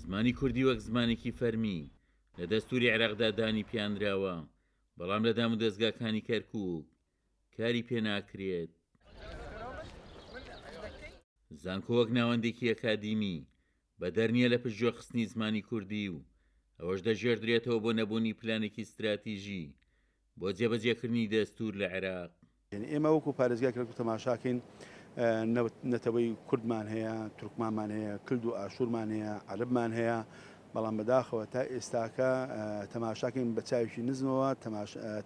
زمانی کوردی وەک زمانێکی فەرمی لە دەستوری عێراقدا دانی پیانراوە، بەڵام لە دام و دەستگاکانی کەرکووک کاری پێ ناکرێت. زانکۆ وەک ناوەندێکی ئەکادیمی بە دەرنیە لە پشتگوێخستنی زمانی کوردی و ئەوەش دەژێردرێتەوە بۆ نەبوونی پلانێکی استراتیژی بۆ جێبەجێکردنی دەستور لە عێراق. ئێمە وەکو پارێزگای کەرکووک تەماشاکەین نەتەوەی کوردمان هەیە، تورکمانمان هەیە، کلد و ئاشوورمان هەیە، عەرەبمان هەیە، بەڵام بەداخەوە تا ئێستاکە تەماشاکەین بە چاویشی نزمەوە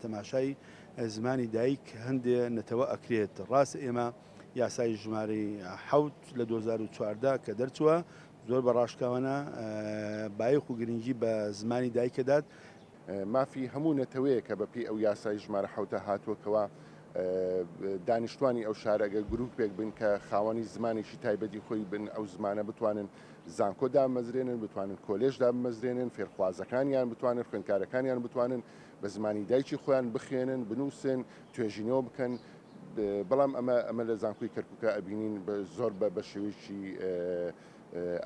تەماشای زمانی دایک هەندێ نەتەوە ئەکرێت. ڕاست ئێمە یاسای ژمارەی 7 لە 2014 کە دەرچووە زۆر بەڕاشکاوانە بایەخ و گرنگی بە زمانی دایکەدات. مافی هەموو نەتەوەیە کە بەپی ئەو یاسای ژمارە حوتە هاتووەکەوە دانیشتوانی ئەو شارەگە گروپێک بن کە خاوەنی زمانێکی تایبەتی خۆی بن، ئەو زمانە بتوانن زانکۆ دامەزرێنن، بتوانن کۆلێژ دامەزرێنن، فێرخوازەکانیان بتوانن، خوێندکارەکانیان بتوانن بە زمانی دایکی خۆیان بخوێنن، بنووسن، توێژینەوە بکەن. بەڵام ئەمە لە زانکۆی کەرکووکە ئەبینین زۆر بە شێوەیەکی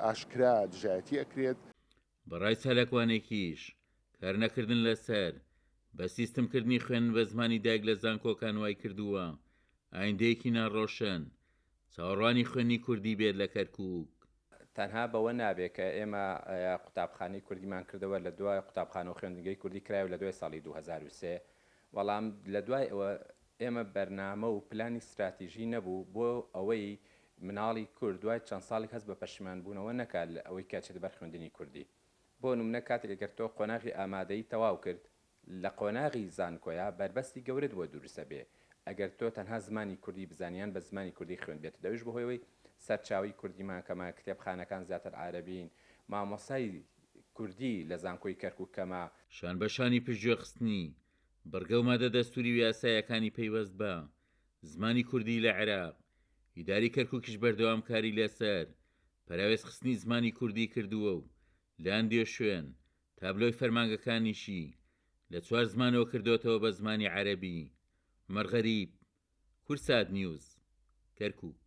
ئاشکرا دژایەتی ئەکرێت. بەڕای چالاکوانێکیش کار نەکردن لەسەر بە سیستمکردنی خوێن بە زمانی دایک لە زانکۆکان وای کردووە ئایندەیەکی ناڕۆشن چاوەڕوانی خوێنی کوردی بێت لە کەرکووک. تەنها بەوە نابێت کە ئێمە قوتابخانەی کوردیمان کردەوە لە دوای قوتابخانە و خوێندنگەی کوردی کرایەوە لە دوای ساڵی 2023، بەڵام لە دوای ئەوە ئێمە بەرنامە و پلانی استراتیژی نەبوو بۆ ئەوەی مناڵی کورد دوای چەند ساڵی هەست بە پەشیمانبوونەوە نەکات لە ئەوەی کاچێت بەر خوێندنی کوردی. بۆ نمونە کاتێک ئەگەر تۆ قۆناغی ئامادەیی تەواو کرد لە قۆناغی زانکۆیە بەربەستی گەورت بۆ دروستە بێ. ئەگەر تۆ تەنها زمانی کوردی بزانیان بە زمانی کوردی خوێن بێت دەویش بەهۆیەوەی سەرچاوی کوردیمان کەمە، کتێبخانەکان زیاتر عارەبین، مامۆسای کوردی لە زانکۆی کەرکووک کەمە، شان بەشانی پشتگوێخستنی بەرگە و مادە دەستوری و یاسایەکانی پەیوەست بە زمانی کوردی لە عێراق. هیداری کەرکووکیش بەردەوامکاری لەسەر پەراوێز خستنی زمانی کوردی کردووە و لە هەندێک شوێن تابلۆی فەرمانگەکانیشی لە 4 زمانەوە کردوێتەوە بە زمانی عەرەبی. عومەر غەریب، کورسات نیوز، کەرکووک.